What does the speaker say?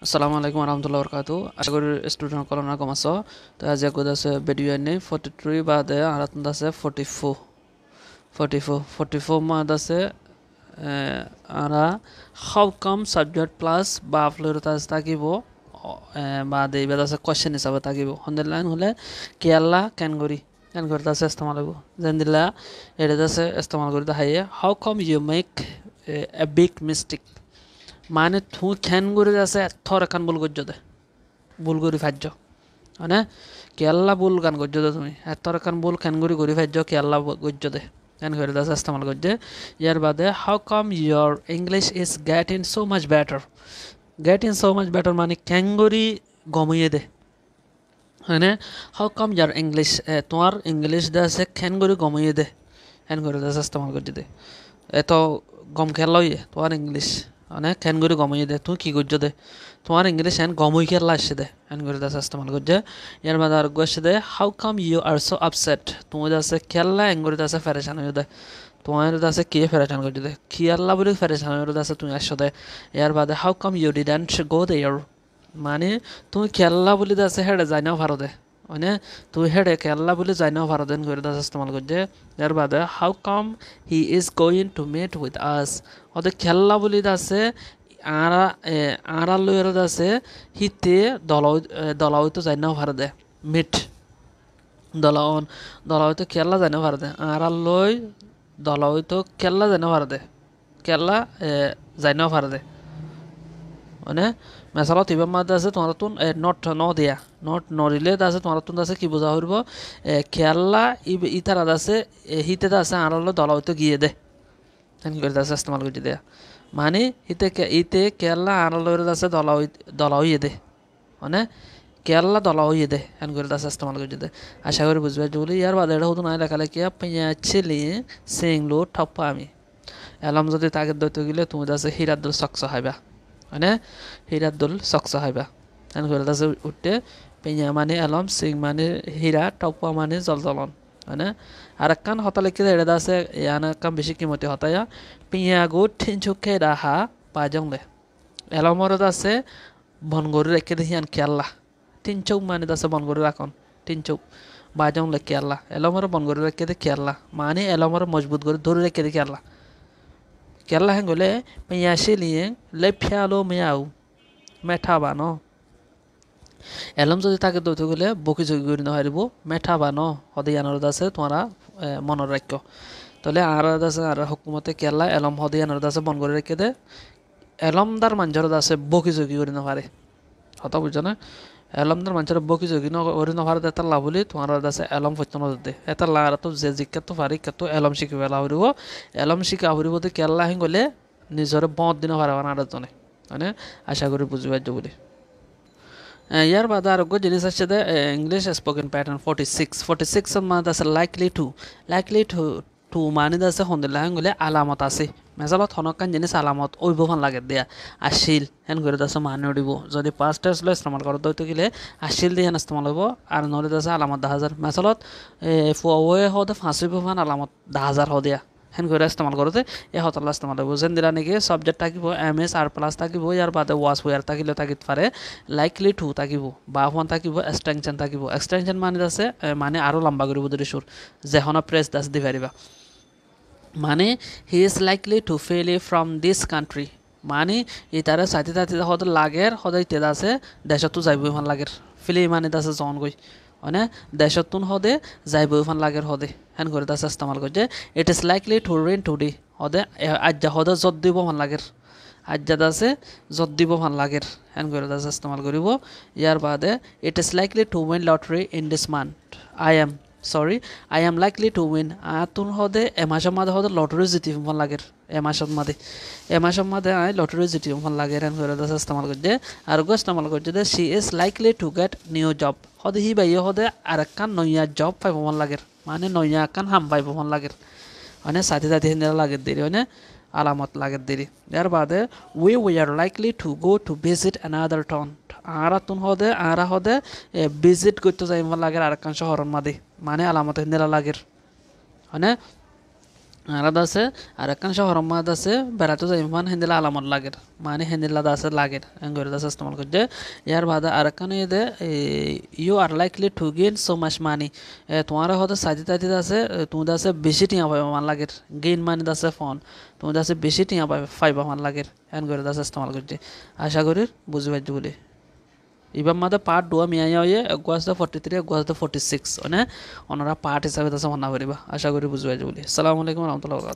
Assalamu alaikum warahmatullahi wabarakatuh. আশা করি student কলনা কম আছো তো আজ একদ আছে ভিডিও নেই 43 বাদে আর আছে 44 মাদ আছে আরা হাউ কাম সাবজেক্ট প্লাস বা ফ্লোর তাজ থাকিব বাদে এবার আছে কোশ্চেন হিসাবে থাকিব হন্দের লাইন হলে কেয়াল্লা ক্যান করি তাছে ইস্তেমাল হইব যেন দিলা এটা আছে ইস্তেমাল করি হাইয়ে how come you make a big mistake মানে তুই খেন করে আছে থর এখান ভুল করছো দে ভুল করি ফাজ্য মানে কেয়াল্লা ভুল গান করছো দে তুমি এথর এখান ভুল খেন করি ফাজ্য কেয়াল্লা করছো দে এন করে দাস ইস্তেমাল করছে ইয়ার বাদে how come your English is get in so much better মানে ক্যাঙ্গরি গমিয়ে দে মানে হাউ কাম ইয়ার ইংলিশ তোমার ইংলিশ দে আছে খেনগরি গমিয়ে দে এন করে দাস ইস্তেমাল করছে দে এত গম খেলা তোমার ইংলিশ মানে ক্যান করে গমাই দে তুই কী করছো দে তোমার ইংলিশ এন গমই খেলা আসছে দে এন করে দাস ইস্তেমাল করছে এর মধ্যে আর আসছে দে how come you are so upset তুমি দাসে খেলা এন করে দাসে ফেরেশান হয়ে দে তোমার দাসে কে ফেরেশান করছে দে খেয়াল্লা বলে ফেরেশান হয়ে দাসে তুমি আসছো দে এর বাদে how come you didn't go there মানে তুমি খেলা বলে দাসে হেডে যাই নাও ভারো দে মানে তুই হেডে খেলা বলে যাই নাও ভারত এন করে দাস ইস্তেমাল করছে এর বাদে how come he is going to meet with us ওদের খেলা বলি আছে আড়া লইয়ের আছে হিতে দলাও তো যাই নাও ভারতে মিট দলাও তো খেলা যাই না ভারতে আড়া লই দলাও তো খেলা যাই না ভারতে খেলা যাই নাও ভারতে মানে মেসালত ইবাম মাদ আছে তোমার তুন নট ন দিয়া নট নরিলে আছে তোমার তুন আছে কি বোঝা হইব খেলা ইতার আছে হিতে আছে আড়ালো দলাও তো গিয়ে দে করে আছে ইস্তেমাল করে দেয়া মানে ইতে কেরলা আনালোর আছে দলা হইয়ে দে মানে কেরলা দলা হইয়ে দে এন করে দাস ইস্তেমাল করে দে আশা করি বুঝবে বলি ইয়ার বাদে এটা হতো না লেখালেখি পাইয়া ছিলি সিংলো ঠপ্পা আমি এলাম যদি তাকে দইতে গেলে তুমি দাসে হিরাদ্দুল সকস হাইবা মানে হিরাদ্দুল সকস হাইবা এন করে দাসে উঠতে পেঁয়া মানে এলম সিং মানে হীরা টপ্পা মানে জলজলন মানে আর একখান হতা লিখে এটা আছে ইয়ানা কাম বেশি কিমতি হতায়া পিয়াগো ঠিনচুকে রাহা পাজংলে এলমরত আছে বনগরু রেখে দেখি আন কেয়াল্লা তিনচৌক মানে আছে বনগরু রাখন তিনচৌক বাজংলে কেয়াল্লা এলমর বনগরু রেখে দে কেয়াল্লা মানে এলমর মজবুত করে ধরে রেখে দে কেয়াল্লা কেয়াল্লা হ্যাঁ গলে পিয়াসি লিয়ে লেফিয়ালো মেয়াও মেঠা বানো এলম যদি তাকে দৌতে গেলে বকি যোগী করে না হারিব মেঠা বানো হদে আনারদ আছে তোমরা মনের রাখ্য তাহলে আর আছে আর হুকুমতে কেলা এলম হদে আনারদ আছে বন করে রেখে দে এলমদার মাঞ্জরদ আছে বকি যোগী করে না পারে কথা বুঝছো না এলমদার মাঞ্জর বকি যোগী করে না পারে এটা লাভ বলি তোমার আছে এলম ফত্যন দে এটা লাগার তো যে জিজ্ঞাত তো পারি কত এলম শিখি পেলা হরিব এলম শিখা হরিব তো কেলা হিং গলে নিজরে বদ দিন পারে আর জনে মানে আশা করি বুঝবে বলি ইয়ার বাদে আর জিনিস আছে যে ইংলিশ স্পোকেন প্যাটার্ন 46 মানে আছে লাইকলি টু মানে আছে হন্দিল লাঙ্গুলে আলামত আছে মেজালত হনকান জিনিস আলামত ওইবহান লাগে দেয়া আসিল হেন করে আছে মানে উড়িব যদি পাঁচ টেস্ট লো ইস্তেমাল করতে হইতে গেলে আসিল দিয়ে ইস্তেমাল হইব আর নলে আছে আলামত 10,000 মেজালত ফুয়ে হদে ফাঁসি বহান আলামত 10,000 হদিয়া হেন করে ইস্তেমাল করতে এই হতলা ইস্তেমাল হইব যেন দিলা নাকি সাবজেক্ট থাকিব এমএস আর প্লাস থাকিব ইয়ার বাদে ওয়াস ওয়ার থাকিলে থাকিত পারে লাইকলি টু থাকিব বা ওয়ান থাকিব এক্সটেনশন মানে আছে মানে আরও লম্বা কৰিব যদি সুর যেহনা প্রেস দাস দি পারিবা মানে he is likely two fail from this country মানে ইতারে সাথে সাথে হদ লাগের সদায় তেদা আছে দেশতো যাইবই ভাল লাগের ফিলি মানে দাসে জন গই মানে দেশতুন হদে যাইবই ভাল লাগের হদে হেন করে দাসে ইস্তেমাল করছে it is likely to rain today হদে আজ্জা হদে যত দিব ভাল লাগের আজ্জাদ আছে যত দিব ভাল লাগের হেন করে দাসে ইস্তেমাল করিব ইয়ার বাদে it is likely to win lottery in this month I am likely to win আতুন হদে এমাসের মাঝে হদে লটারি জিতিব ভাল লাগের এমাসের মাঝে আই লটারি জিতিব ভাল লাগের হেন করে দাসে ইস্তেমাল করছে আর গো ইস্তেমাল করছে যে she is likely to get new job হদে হি বাইয়ে হদে আর একখান নইয়া জব পাইব ভাল লাগের মানে নইয়া একখান হাম পাইব ভাল লাগের মানে সাথে সাথে হেন লাগের দেরি মানে আলামত লাগের দেরি এর বাদে we are likely to go to visit another town আরা হদে ভিজিট করতে যাই ভাল লাগের আর একখান শহরের মাঝে মানে আলামত হেন লাগের মানে আলাদা আছে আর একখান শহর মাদ আছে বেড়াতে যাই মান হেন্দিলা আলামত লাগের মানে হেন্দিলা আছে লাগের এঙ্গরে দাস ইস্তেমাল করতে ইয়ার বাদে আর একখান এদে you are likely to gain so much money তোমার হয়তো সাইতে তাইতে আছে তুমি আছে বেশি টিয়া পাইবা মান লাগের গেইন মানি আছে ফোন তুমি আছে বেশি টিয়া পাইবা মান লাগের এঙ্গরে দাস ইস্তেমাল করতে আশা করি বুঝি পাইছো বলে ইবার মাঝে পার্ট 2 মিয়া হয়ে গুয়াসতে 43 গুয়াসতে 46 মানে ওনারা পার্ট হিসাবে তাছে মনে করিবা আশা করি বুঝি পাইছো বলে আসসালামু আলাইকুম রহমতুল্লাহ।